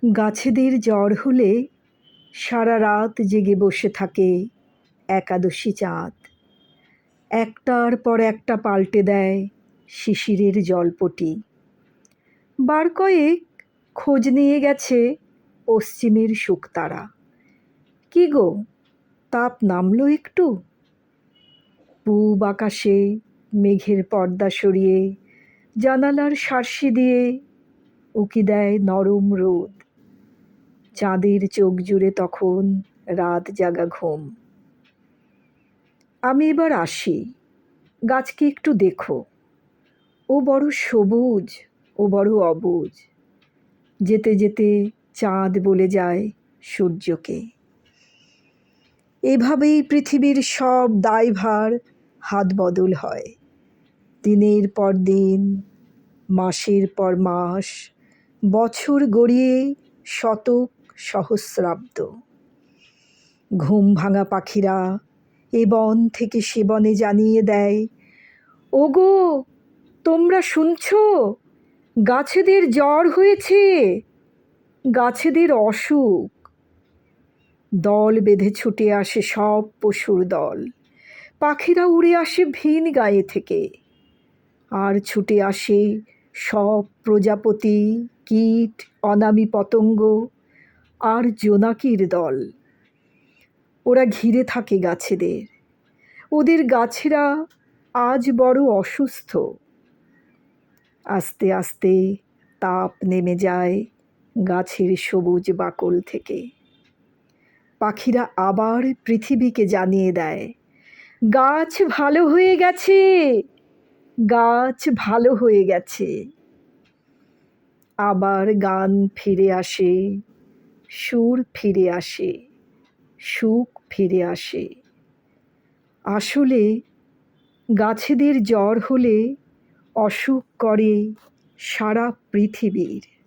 গাছেদের জ্বর হলে সারা রাত জেগে বসে থাকে একাদশী চাঁদ। একটার পর একটা পাল্টে দেয় শিশিরের জলপটি। বার কয়েক খোঁজ নিয়ে গেছে পশ্চিমের শুকতারা। কি গো, তাপ নামলো একটু? পূব আকাশে মেঘের পর্দা সরিয়ে জানালার শার্সি দিয়ে উকি দেয় নরম রোদ। চাঁদের চোখ জুড়ে তখন রাত জাগা ঘুম। আমি এবার আসি, গাছকে একটু দেখো। ও বড় সবুজ, ও বড় অবুজ। যেতে যেতে চাঁদ বলে যায় সূর্যকে। এভাবেই পৃথিবীর সব দায়ভার হাত বদল হয়। দিনের পর দিন, মাসের পর মাস, বছর গড়িয়ে শতক সহস্রাব্দ। ঘুম ভাঙা পাখিরা এ বন থেকে সে বনে জানিয়ে দেয়, ওগো তোমরা শুনছো? গাছেদের জ্বর হয়েছে, গাছেদের অসুখ। দল বেঁধে ছুটে আসে সব পশুর দল। পাখিরা উড়ে আসে ভিন গায়ে থেকে। আর ছুটে আসে সব প্রজাপতি, কীট, অনামী পতঙ্গ আর জোনাকির দল। ওরা ঘিরে থাকে গাছেদের। ওদের গাছেরা আজ বড় অসুস্থ। আস্তে আস্তে তাপ নেমে যায় গাছের সবুজ বাকল থেকে। পাখিরা আবার পৃথিবীকে জানিয়ে দেয়, গাছ ভালো হয়ে গেছে, গাছ ভালো হয়ে গেছে। আবার গান ফিরে আসে, সুর ফিরে আসে, সুখ ফিরে আসে। আসলে গাছেদের জ্বর হলে অসুখ করে সারা পৃথিবীর।